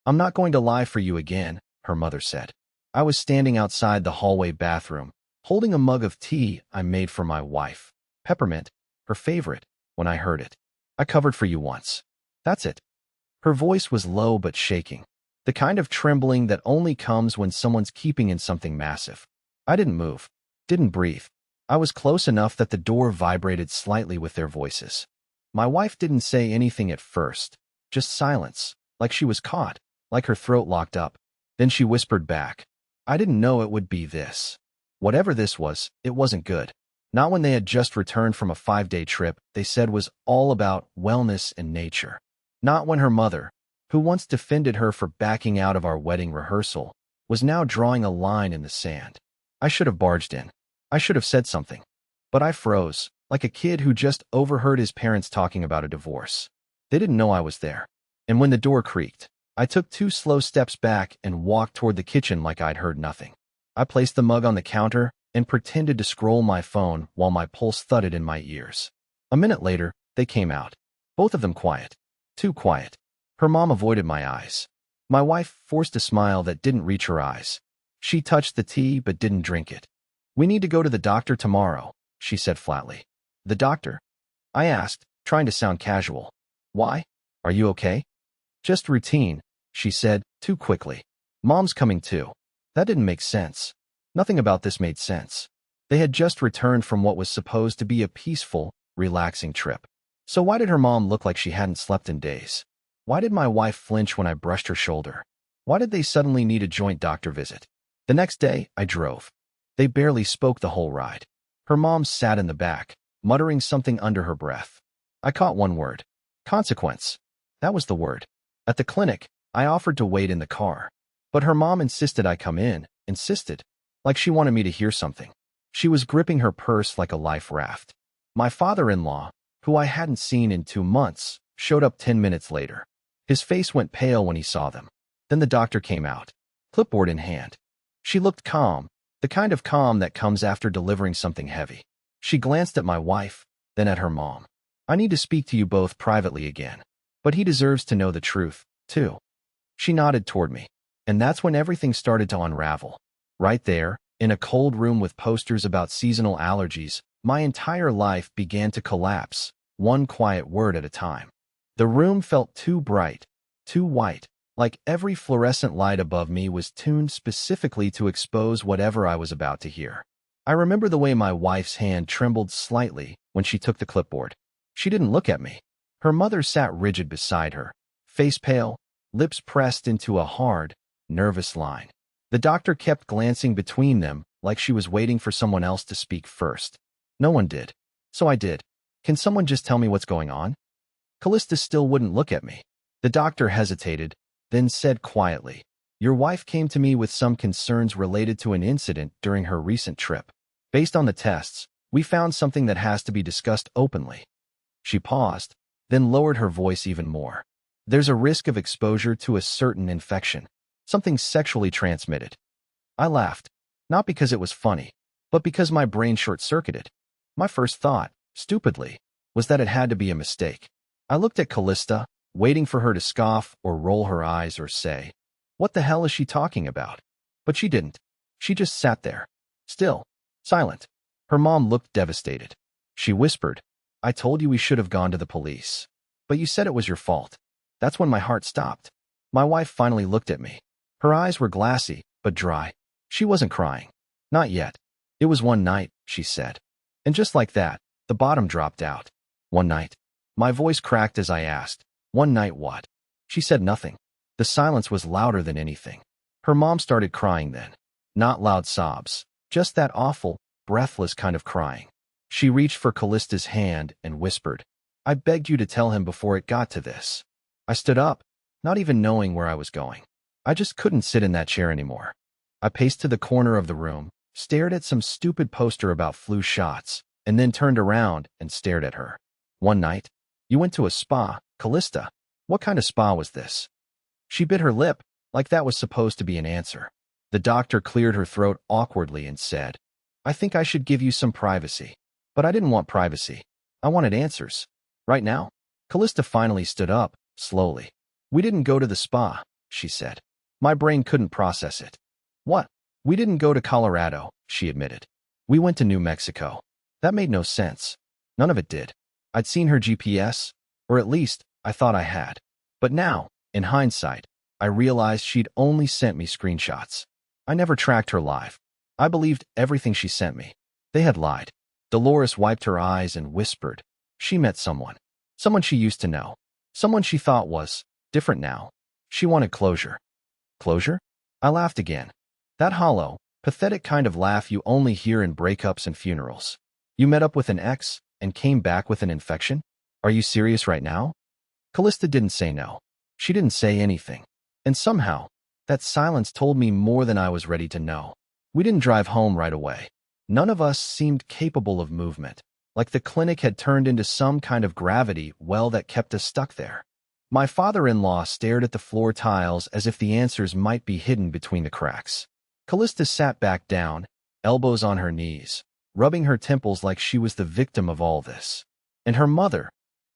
I'm not going to lie for you again, her mother said. I was standing outside the hallway bathroom, holding a mug of tea I made for my wife. Peppermint, her favorite, when I heard it. I covered for you once. That's it. Her voice was low but shaking, the kind of trembling that only comes when someone's keeping in something massive. I didn't move, didn't breathe. I was close enough that the door vibrated slightly with their voices. My wife didn't say anything at first, just silence, like she was caught, like her throat locked up. Then she whispered back, I didn't know it would be this. Whatever this was, it wasn't good. Not when they had just returned from a 5-day trip they said was all about wellness and nature. Not when her mother, who once defended her for backing out of our wedding rehearsal, was now drawing a line in the sand. I should have barged in. I should have said something. But I froze, like a kid who just overheard his parents talking about a divorce. They didn't know I was there. And when the door creaked, I took 2 slow steps back and walked toward the kitchen like I'd heard nothing. I placed the mug on the counter and pretended to scroll my phone while my pulse thudded in my ears. A minute later, they came out. Both of them quiet. Too quiet. Her mom avoided my eyes. My wife forced a smile that didn't reach her eyes. She touched the tea but didn't drink it. We need to go to the doctor tomorrow, she said flatly. The doctor? I asked, trying to sound casual. Why? Are you okay? Just routine, she said, too quickly. Mom's coming too. That didn't make sense. Nothing about this made sense. They had just returned from what was supposed to be a peaceful, relaxing trip. So why did her mom look like she hadn't slept in days? Why did my wife flinch when I brushed her shoulder? Why did they suddenly need a joint doctor visit? The next day, I drove. They barely spoke the whole ride. Her mom sat in the back, muttering something under her breath. I caught one word. Consequence. That was the word. At the clinic, I offered to wait in the car. But her mom insisted I come in, insisted, like she wanted me to hear something. She was gripping her purse like a life raft. My father-in-law, who I hadn't seen in 2 months, showed up 10 minutes later. His face went pale when he saw them. Then the doctor came out, clipboard in hand. She looked calm, the kind of calm that comes after delivering something heavy. She glanced at my wife, then at her mom. I need to speak to you both privately again. But he deserves to know the truth, too. She nodded toward me. And that's when everything started to unravel. Right there, in a cold room with posters about seasonal allergies, my entire life began to collapse, one quiet word at a time. The room felt too bright, too white, like every fluorescent light above me was tuned specifically to expose whatever I was about to hear. I remember the way my wife's hand trembled slightly when she took the clipboard. She didn't look at me. Her mother sat rigid beside her, face pale, lips pressed into a hard, nervous line. The doctor kept glancing between them like she was waiting for someone else to speak first. No one did. So I did. Can someone just tell me what's going on? Callista still wouldn't look at me. The doctor hesitated, then said quietly, Your wife came to me with some concerns related to an incident during her recent trip. Based on the tests, we found something that has to be discussed openly. She paused, then lowered her voice even more. There's a risk of exposure to a certain infection, something sexually transmitted. I laughed, not because it was funny, but because my brain short-circuited. My first thought, stupidly, was that it had to be a mistake. I looked at Callista, waiting for her to scoff or roll her eyes or say, What the hell is she talking about? But she didn't. She just sat there, still, silent. Her mom looked devastated. She whispered, I told you we should have gone to the police. But you said it was your fault. That's when my heart stopped. My wife finally looked at me. Her eyes were glassy, but dry. She wasn't crying. Not yet. It was one night, she said. And just like that, the bottom dropped out. One night. My voice cracked as I asked, One night what? She said nothing. The silence was louder than anything. Her mom started crying then. Not loud sobs, just that awful, breathless kind of crying. She reached for Callista's hand and whispered, I begged you to tell him before it got to this. I stood up, not even knowing where I was going. I just couldn't sit in that chair anymore. I paced to the corner of the room, stared at some stupid poster about flu shots, and then turned around and stared at her. One night, you went to a spa, Callista. What kind of spa was this? She bit her lip, like that was supposed to be an answer. The doctor cleared her throat awkwardly and said, I think I should give you some privacy. But I didn't want privacy. I wanted answers. Right now? Callista finally stood up, slowly. We didn't go to the spa, she said. My brain couldn't process it. What? We didn't go to Colorado, she admitted. We went to New Mexico. That made no sense. None of it did. I'd seen her GPS, or at least I thought I had. But now, in hindsight, I realized she'd only sent me screenshots. I never tracked her live. I believed everything she sent me. They had lied. Dolores wiped her eyes and whispered. She met someone. Someone she used to know. Someone she thought was different now. She wanted closure. Closure? I laughed again. That hollow, pathetic kind of laugh you only hear in breakups and funerals. You met up with an ex and came back with an infection? Are you serious right now? Callista didn't say no. She didn't say anything. And somehow, that silence told me more than I was ready to know. We didn't drive home right away. None of us seemed capable of movement, like the clinic had turned into some kind of gravity well that kept us stuck there. My father-in-law stared at the floor tiles as if the answers might be hidden between the cracks. Callista sat back down, elbows on her knees, rubbing her temples like she was the victim of all this. And her mother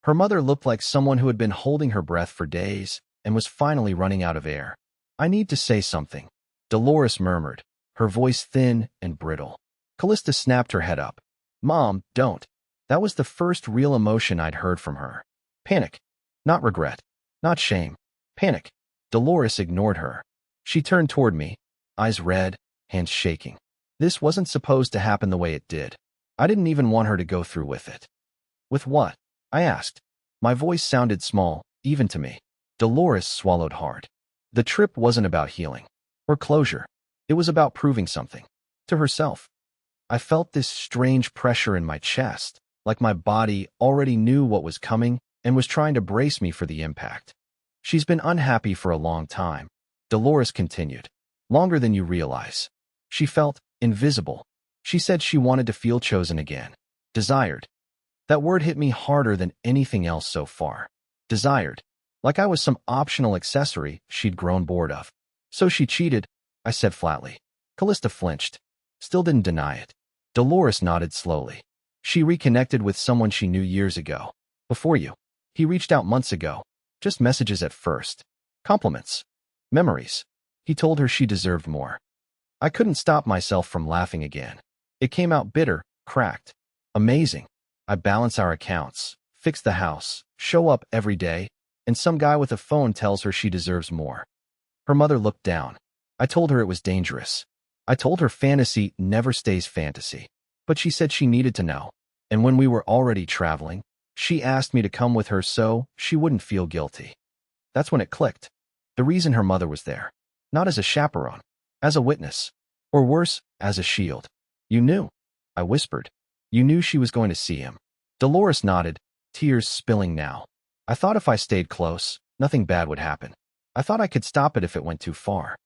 looked like someone who had been holding her breath for days and was finally running out of air. I need to say something, Dolores murmured, her voice thin and brittle. Callista snapped her head up. Mom, don't. That was the first real emotion I'd heard from her. Panic. Not regret. Not shame. Panic. Dolores ignored her. She turned toward me, eyes red, hands shaking. This wasn't supposed to happen the way it did. I didn't even want her to go through with it. With what? I asked. My voice sounded small, even to me. Dolores swallowed hard. The trip wasn't about healing or closure. It was about proving something to herself. I felt this strange pressure in my chest, like my body already knew what was coming and was trying to brace me for the impact. She's been unhappy for a long time, Dolores continued. Longer than you realize. She felt invisible. She said she wanted to feel chosen again. Desired. That word hit me harder than anything else so far. Desired. Like I was some optional accessory she'd grown bored of. So she cheated, I said flatly. Callista flinched. Still didn't deny it. Dolores nodded slowly. She reconnected with someone she knew years ago. Before you. He reached out months ago. Just messages at first. Compliments. Memories. He told her she deserved more. I couldn't stop myself from laughing again. It came out bitter, cracked. Amazing. I balance our accounts, fix the house, show up every day, and some guy with a phone tells her she deserves more. Her mother looked down. I told her it was dangerous. I told her fantasy never stays fantasy. But she said she needed to know. And when we were already traveling, she asked me to come with her so she wouldn't feel guilty. That's when it clicked. The reason her mother was there. Not as a chaperone. As a witness. Or worse, as a shield. You knew. I whispered. You knew she was going to see him. Dolores nodded, tears spilling now. I thought if I stayed close, nothing bad would happen. I thought I could stop it if it went too far.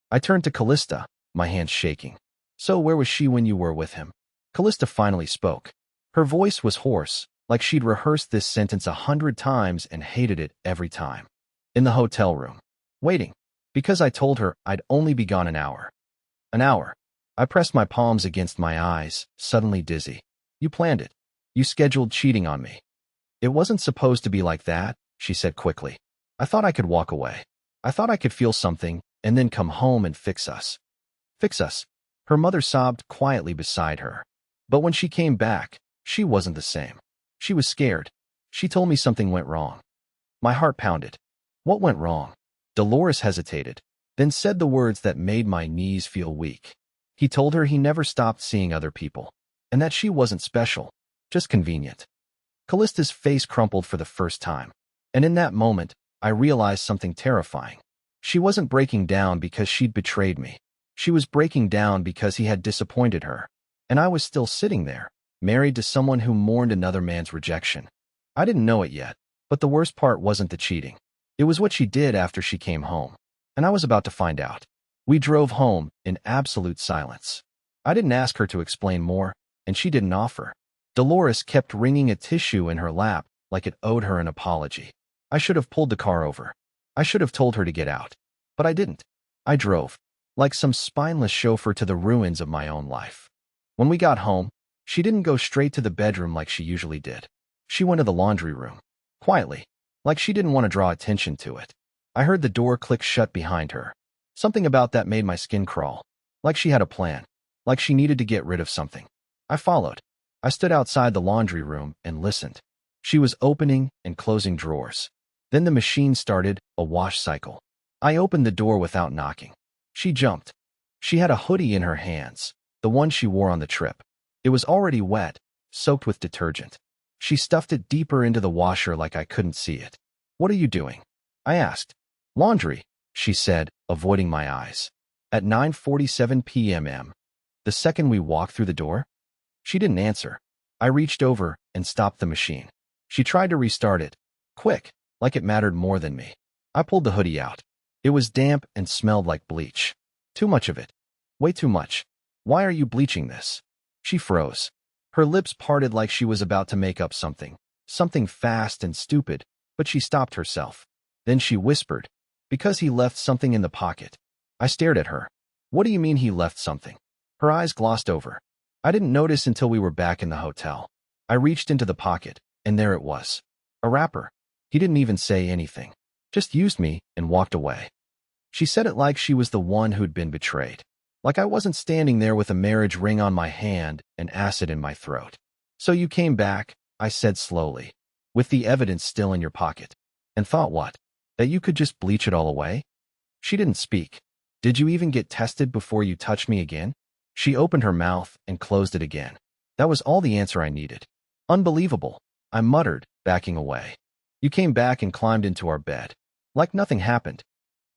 I turned to Callista, my hands shaking. So where was she when you were with him? Callista finally spoke. Her voice was hoarse, like she'd rehearsed this sentence 100 times and hated it every time. In the hotel room. Waiting. Because I told her I'd only be gone an hour. An hour. I pressed my palms against my eyes, suddenly dizzy. You planned it. You scheduled cheating on me. It wasn't supposed to be like that, she said quickly. I thought I could walk away. I thought I could feel something, and then come home and fix us. Fix us. Her mother sobbed quietly beside her. But when she came back, she wasn't the same. She was scared. She told me something went wrong. My heart pounded. What went wrong? Dolores hesitated, then said the words that made my knees feel weak. He told her he never stopped seeing other people, and that she wasn't special, just convenient. Callista's face crumpled for the first time, and in that moment, I realized something terrifying. She wasn't breaking down because she'd betrayed me. She was breaking down because he had disappointed her, and I was still sitting there, married to someone who mourned another man's rejection. I didn't know it yet, but the worst part wasn't the cheating. It was what she did after she came home, and I was about to find out. We drove home in absolute silence. I didn't ask her to explain more, and she didn't offer. Dolores kept wringing a tissue in her lap like it owed her an apology. I should have pulled the car over. I should have told her to get out. But I didn't. I drove, like some spineless chauffeur, to the ruins of my own life. When we got home, she didn't go straight to the bedroom like she usually did. She went to the laundry room, quietly, like she didn't want to draw attention to it. I heard the door click shut behind her. Something about that made my skin crawl. Like she had a plan. Like she needed to get rid of something. I followed. I stood outside the laundry room and listened. She was opening and closing drawers. Then the machine started, a wash cycle. I opened the door without knocking. She jumped. She had a hoodie in her hands, the one she wore on the trip. It was already wet, soaked with detergent. She stuffed it deeper into the washer like I couldn't see it. "What are you doing?" I asked. "Laundry," she said, avoiding my eyes. At 9:47 p.m., the second we walked through the door, she didn't answer. I reached over and stopped the machine. She tried to restart it. Quick, like it mattered more than me. I pulled the hoodie out. It was damp and smelled like bleach. Too much of it. Way too much. "Why are you bleaching this?" She froze. Her lips parted like she was about to make up something. Something fast and stupid, but she stopped herself. Then she whispered, "Because he left something in the pocket." I stared at her. "What do you mean he left something?" Her eyes glossed over. I didn't notice until we were back in the hotel. I reached into the pocket, and there it was. A wrapper. He didn't even say anything. Just used me and walked away. She said it like she was the one who'd been betrayed. Like I wasn't standing there with a marriage ring on my hand and acid in my throat. "So you came back," I said slowly, "with the evidence still in your pocket. And thought what? That you could just bleach it all away?" She didn't speak. "Did you even get tested before you touched me again?" She opened her mouth and closed it again. That was all the answer I needed. "Unbelievable," I muttered, backing away. "You came back and climbed into our bed. Like nothing happened."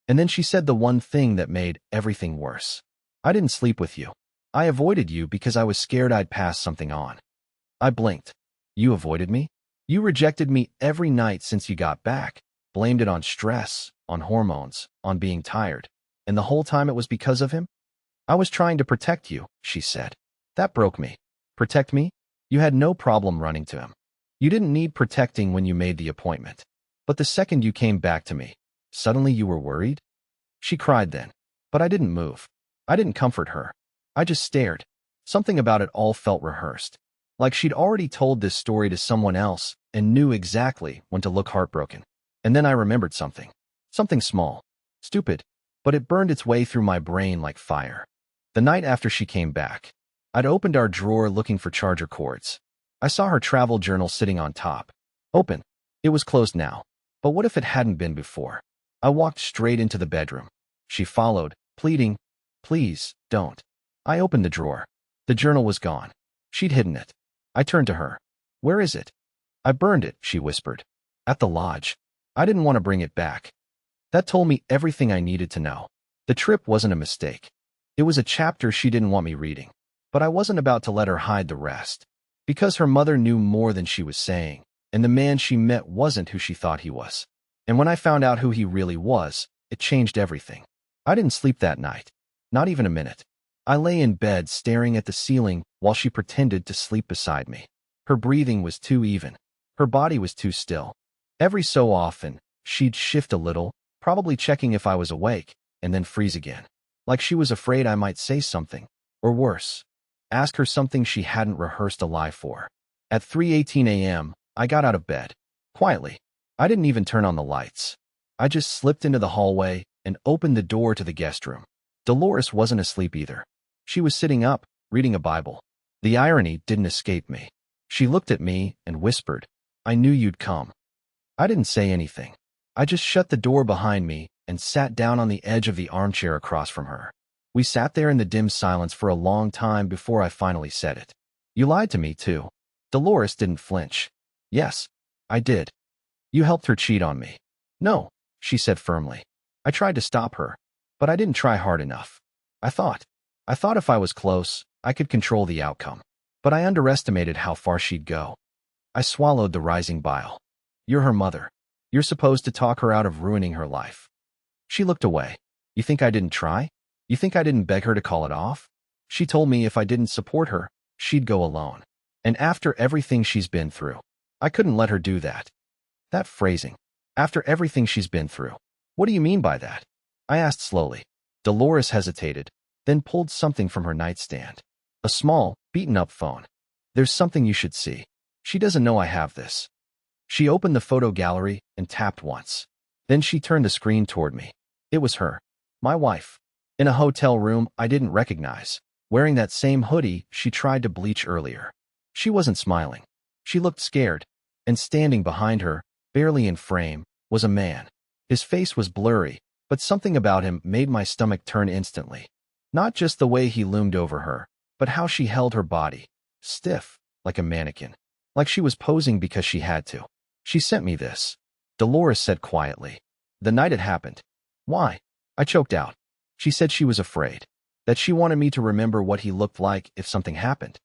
And then she said the one thing that made everything worse. "I didn't sleep with you. I avoided you because I was scared I'd pass something on." I blinked. "You avoided me? You rejected me every night since you got back, blamed it on stress, on hormones, on being tired. And the whole time it was because of him?" "I was trying to protect you," she said. "That broke me." "Protect me? You had no problem running to him. You didn't need protecting when you made the appointment. But the second you came back to me, suddenly you were worried?" She cried then. But I didn't move. I didn't comfort her. I just stared. Something about it all felt rehearsed. Like she'd already told this story to someone else and knew exactly when to look heartbroken. And then I remembered something. Something small. Stupid. But it burned its way through my brain like fire. The night after she came back, I'd opened our drawer looking for charger cords. I saw her travel journal sitting on top. Open. It was closed now. But what if it hadn't been before? I walked straight into the bedroom. She followed, pleading, "Please, don't." I opened the drawer. The journal was gone. She'd hidden it. I turned to her. "Where is it?" "I burned it," she whispered. "At the lodge. I didn't want to bring it back." That told me everything I needed to know. The trip wasn't a mistake. It was a chapter she didn't want me reading. But I wasn't about to let her hide the rest. Because her mother knew more than she was saying, and the man she met wasn't who she thought he was. And when I found out who he really was, it changed everything. I didn't sleep that night. Not even a minute. I lay in bed staring at the ceiling while she pretended to sleep beside me. Her breathing was too even. Her body was too still. Every so often, she'd shift a little, probably checking if I was awake, and then freeze again. Like she was afraid I might say something, or worse, ask her something she hadn't rehearsed a lie for. At 3:18 a.m., I got out of bed. Quietly. I didn't even turn on the lights. I just slipped into the hallway and opened the door to the guest room. Dolores wasn't asleep either. She was sitting up, reading a Bible. The irony didn't escape me. She looked at me and whispered, "I knew you'd come." I didn't say anything. I just shut the door behind me and sat down on the edge of the armchair across from her. We sat there in the dim silence for a long time before I finally said it. "You lied to me, too." Dolores didn't flinch. "Yes, I did." "You helped her cheat on me." "No," she said firmly. I tried to stop her, but I didn't try hard enough. I thought if I was close, I could control the outcome. But I underestimated how far she'd go. I swallowed the rising bile. "You're her mother. You're supposed to talk her out of ruining her life." She looked away. "You think I didn't try? You think I didn't beg her to call it off?" She told me if I didn't support her, she'd go alone. And after everything she's been through, I couldn't let her do that. That phrasing. After everything she's been through. What do you mean by that? I asked slowly. Dolores hesitated, then pulled something from her nightstand. A small, beaten-up phone. "There's something you should see. She doesn't know I have this." She opened the photo gallery and tapped once. Then she turned the screen toward me. It was her. My wife. In a hotel room I didn't recognize, wearing that same hoodie she tried to bleach earlier. She wasn't smiling. She looked scared. And standing behind her, barely in frame, was a man. His face was blurry, but something about him made my stomach turn instantly. Not just the way he loomed over her, but how she held her body. Stiff, like a mannequin. Like she was posing because she had to. She sent me this. Dolores said quietly. The night it happened. Why? I choked out. She said she was afraid. That she wanted me to remember what he looked like if something happened.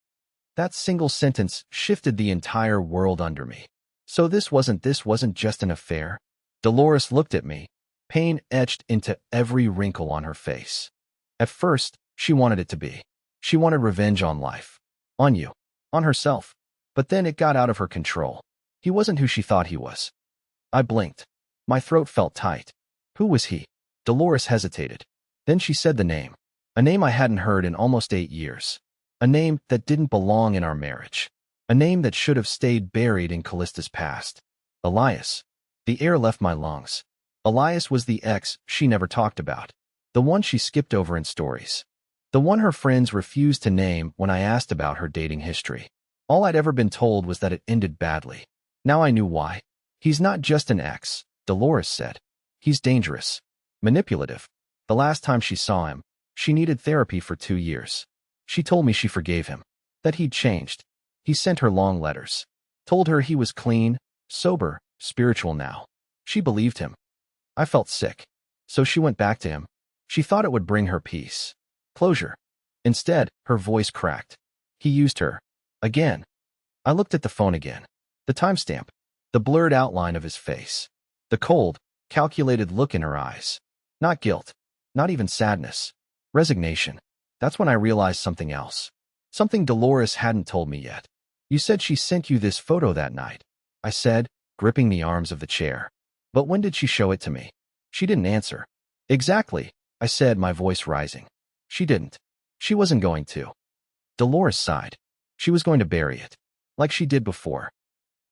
That single sentence shifted the entire world under me. So this wasn't just an affair. Dolores looked at me, pain etched into every wrinkle on her face. At first, she wanted it to be. She wanted revenge on life. On you. On herself. But then it got out of her control. He wasn't who she thought he was. I blinked. My throat felt tight. Who was he? Dolores hesitated. Then she said the name. A name I hadn't heard in almost 8 years. A name that didn't belong in our marriage. A name that should have stayed buried in Callista's past. Elias. The air left my lungs. Elias was the ex she never talked about. The one she skipped over in stories. The one her friends refused to name when I asked about her dating history. All I'd ever been told was that it ended badly. Now I knew why. He's not just an ex, Dolores said. He's dangerous. Manipulative. The last time she saw him, she needed therapy for 2 years. She told me she forgave him. That he'd changed. He sent her long letters. Told her he was clean, sober, spiritual now. She believed him. I felt sick. So she went back to him. She thought it would bring her peace. Closure. Instead, her voice cracked. He used her. Again. I looked at the phone again. The timestamp. The blurred outline of his face. The cold, calculated look in her eyes. Not guilt. Not even sadness. Resignation. That's when I realized something else. Something Dolores hadn't told me yet. You said she sent you this photo that night. I said, gripping the arms of the chair. But when did she show it to me? She didn't answer. Exactly, I said, my voice rising. She didn't. She wasn't going to. Dolores sighed. She was going to bury it. Like she did before.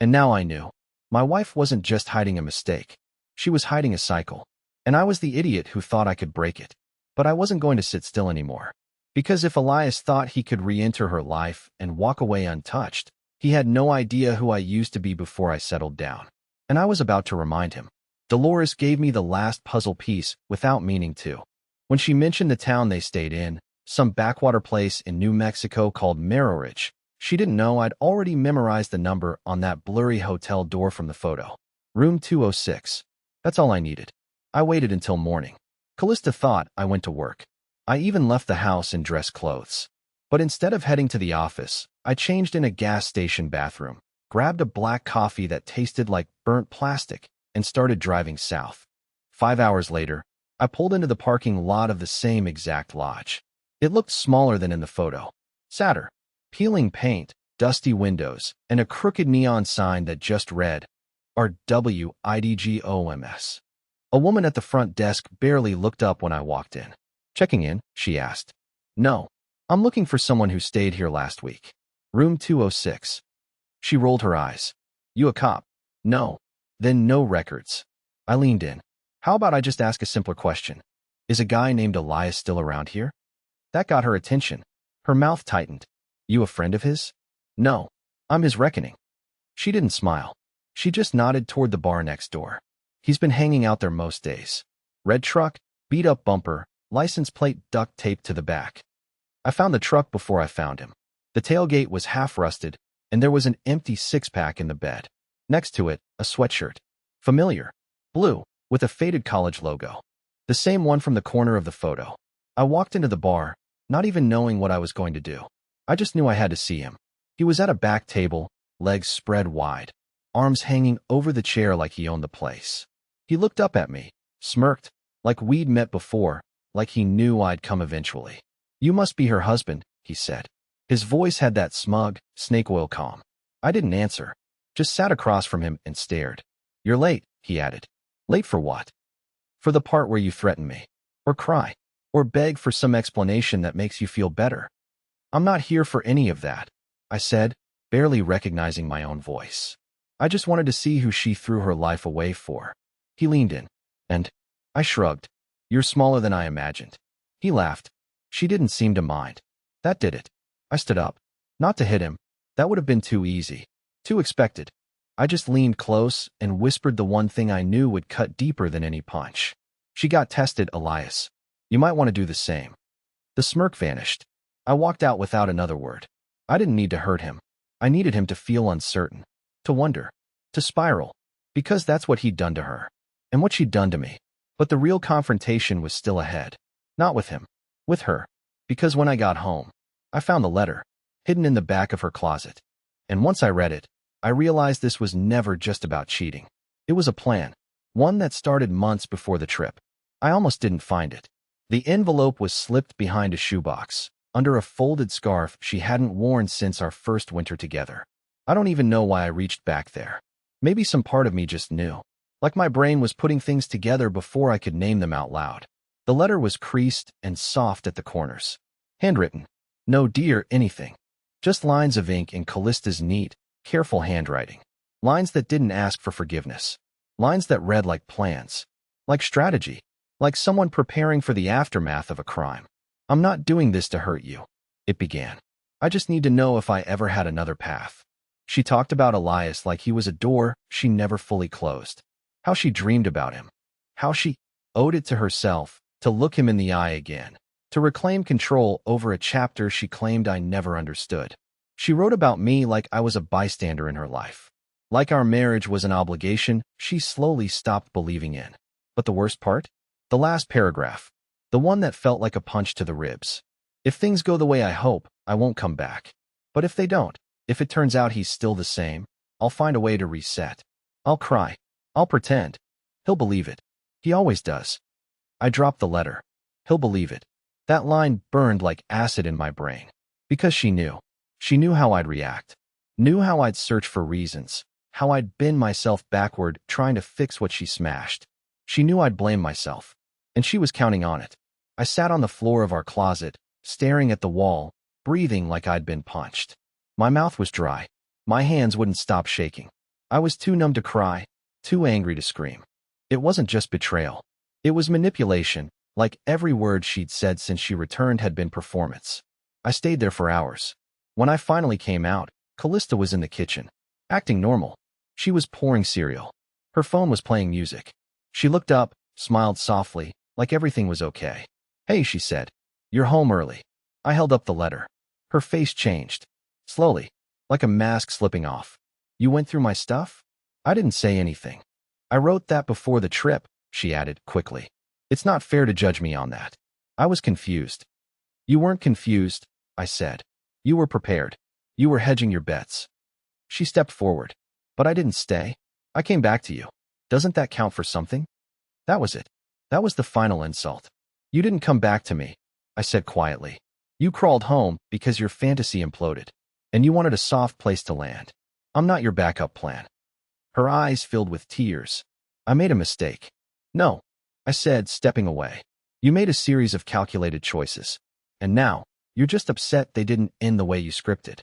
And now I knew. My wife wasn't just hiding a mistake. She was hiding a cycle. And I was the idiot who thought I could break it. But I wasn't going to sit still anymore. Because if Elias thought he could re-enter her life and walk away untouched, he had no idea who I used to be before I settled down. And I was about to remind him. Dolores gave me the last puzzle piece without meaning to. When she mentioned the town they stayed in, some backwater place in New Mexico called Ridge, she didn't know I'd already memorized the number on that blurry hotel door from the photo. Room 206. That's all I needed. I waited until morning. Callista thought I went to work. I even left the house in dress clothes. But instead of heading to the office, I changed in a gas station bathroom, grabbed a black coffee that tasted like burnt plastic, and started driving south. 5 hours later, I pulled into the parking lot of the same exact lodge. It looked smaller than in the photo. Sadder. Peeling paint, dusty windows, and a crooked neon sign that just read, RWIDGOMS. A woman at the front desk barely looked up when I walked in. Checking in, she asked. No. I'm looking for someone who stayed here last week. Room 206. She rolled her eyes. You a cop? No. Then no records. I leaned in. How about I just ask a simpler question? Is a guy named Elias still around here? That got her attention. Her mouth tightened. You a friend of his? No. I'm his reckoning. She didn't smile. She just nodded toward the bar next door. He's been hanging out there most days. Red truck, beat-up bumper, license plate duct taped to the back. I found the truck before I found him. The tailgate was half rusted, and there was an empty six-pack in the bed. Next to it, a sweatshirt. Familiar. Blue, with a faded college logo. The same one from the corner of the photo. I walked into the bar, not even knowing what I was going to do. I just knew I had to see him. He was at a back table, legs spread wide, arms hanging over the chair like he owned the place. He looked up at me, smirked, like we'd met before, like he knew I'd come eventually. You must be her husband, he said. His voice had that smug, snake oil calm. I didn't answer, just sat across from him and stared. You're late, he added. Late for what? For the part where you threaten me. Or cry. Or beg for some explanation that makes you feel better. I'm not here for any of that, I said, barely recognizing my own voice. I just wanted to see who she threw her life away for. He leaned in. And I shrugged. You're smaller than I imagined. He laughed. She didn't seem to mind. That did it. I stood up. Not to hit him. That would have been too easy. Too expected. I just leaned close and whispered the one thing I knew would cut deeper than any punch. She got tested, Elias. You might want to do the same. The smirk vanished. I walked out without another word. I didn't need to hurt him. I needed him to feel uncertain. To wonder. To spiral. Because that's what he'd done to her. And what she'd done to me. But the real confrontation was still ahead. Not with him. With her. Because when I got home, I found the letter, hidden in the back of her closet. And once I read it, I realized this was never just about cheating. It was a plan. One that started months before the trip. I almost didn't find it. The envelope was slipped behind a shoebox, under a folded scarf she hadn't worn since our first winter together. I don't even know why I reached back there. Maybe some part of me just knew. Like my brain was putting things together before I could name them out loud. The letter was creased and soft at the corners. Handwritten. No dear anything. Just lines of ink in Callista's neat, careful handwriting. Lines that didn't ask for forgiveness. Lines that read like plans. Like strategy. Like someone preparing for the aftermath of a crime. I'm not doing this to hurt you. It began. I just need to know if I ever had another path. She talked about Elias like he was a door she never fully closed. How she dreamed about him. How she owed it to herself to look him in the eye again. To reclaim control over a chapter she claimed I never understood. She wrote about me like I was a bystander in her life. Like our marriage was an obligation she slowly stopped believing in. But the worst part? The last paragraph. The one that felt like a punch to the ribs. If things go the way I hope, I won't come back. But if they don't, if it turns out he's still the same, I'll find a way to reset. I'll cry. I'll pretend. He'll believe it. He always does. I dropped the letter. He'll believe it. That line burned like acid in my brain. Because she knew. She knew how I'd react. Knew how I'd search for reasons. How I'd bend myself backward trying to fix what she smashed. She knew I'd blame myself. And she was counting on it. I sat on the floor of our closet, staring at the wall, breathing like I'd been punched. My mouth was dry. My hands wouldn't stop shaking. I was too numb to cry, too angry to scream. It wasn't just betrayal. It was manipulation, like every word she'd said since she returned had been performance. I stayed there for hours. When I finally came out, Callista was in the kitchen, acting normal. She was pouring cereal. Her phone was playing music. She looked up, smiled softly, like everything was okay. Hey, she said. You're home early. I held up the letter. Her face changed. Slowly, like a mask slipping off. You went through my stuff? I didn't say anything. I wrote that before the trip, she added quickly. It's not fair to judge me on that. I was confused. You weren't confused, I said. You were prepared. You were hedging your bets. She stepped forward. But I didn't stay. I came back to you. Doesn't that count for something? That was it. That was the final insult. You didn't come back to me, I said quietly. You crawled home because your fantasy imploded. And you wanted a soft place to land. I'm not your backup plan. Her eyes filled with tears. I made a mistake. No, I said, stepping away. You made a series of calculated choices. And now, you're just upset they didn't end the way you scripted.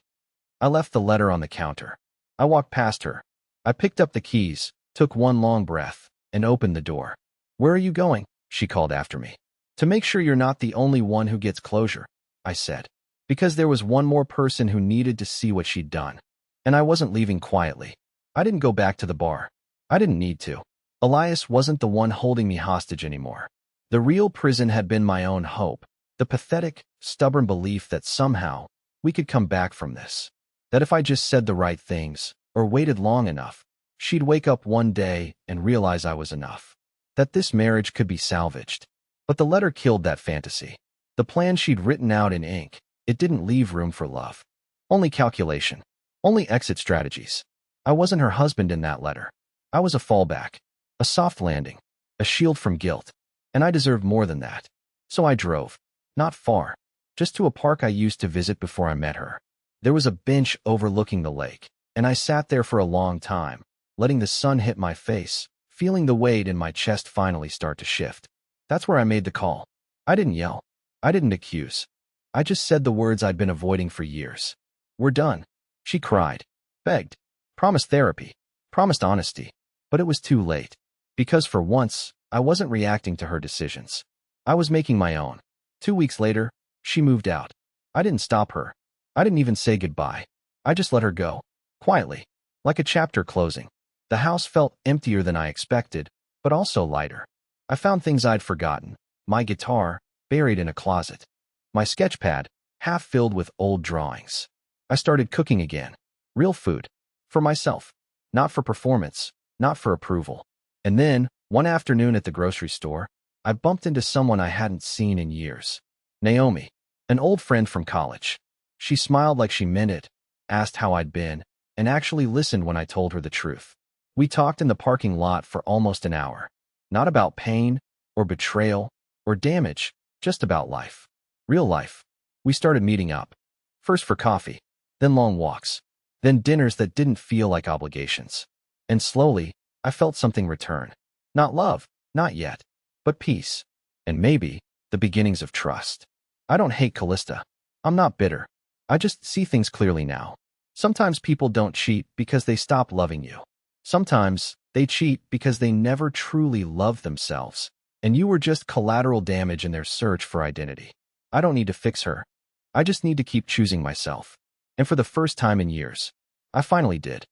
I left the letter on the counter. I walked past her. I picked up the keys, took one long breath, and opened the door. Where are you going? She called after me. To make sure you're not the only one who gets closure, I said. Because there was one more person who needed to see what she'd done. And I wasn't leaving quietly. I didn't go back to the bar. I didn't need to. Elias wasn't the one holding me hostage anymore. The real prison had been my own hope. The pathetic, stubborn belief that somehow we could come back from this. That if I just said the right things, or waited long enough, she'd wake up one day and realize I was enough. That this marriage could be salvaged. But the letter killed that fantasy. The plan she'd written out in ink, it didn't leave room for love. Only calculation. Only exit strategies. I wasn't her husband in that letter. I was a fallback. A soft landing. A shield from guilt. And I deserved more than that. So I drove. Not far. Just to a park I used to visit before I met her. There was a bench overlooking the lake, and I sat there for a long time, letting the sun hit my face, feeling the weight in my chest finally start to shift. That's where I made the call. I didn't yell. I didn't accuse. I just said the words I'd been avoiding for years. We're done. She cried, begged, promised therapy, promised honesty. But it was too late. Because for once, I wasn't reacting to her decisions. I was making my own. 2 weeks later, she moved out. I didn't stop her. I didn't even say goodbye. I just let her go. Quietly. Like a chapter closing. The house felt emptier than I expected, but also lighter. I found things I'd forgotten. My guitar, buried in a closet. My sketch pad, half filled with old drawings. I started cooking again. Real food. For myself. Not for performance. Not for approval. And then, one afternoon at the grocery store, I bumped into someone I hadn't seen in years. Naomi. An old friend from college. She smiled like she meant it, asked how I'd been, and actually listened when I told her the truth. We talked in the parking lot for almost an hour. Not about pain, or betrayal, or damage, just about life. Real life. We started meeting up. First for coffee, then long walks, then dinners that didn't feel like obligations. And slowly, I felt something return. Not love, not yet, but peace. And maybe, the beginnings of trust. I don't hate Callista. I'm not bitter. I just see things clearly now. Sometimes people don't cheat because they stop loving you. Sometimes, they cheat because they never truly loved themselves, and you were just collateral damage in their search for identity. I don't need to fix her. I just need to keep choosing myself. And for the first time in years, I finally did.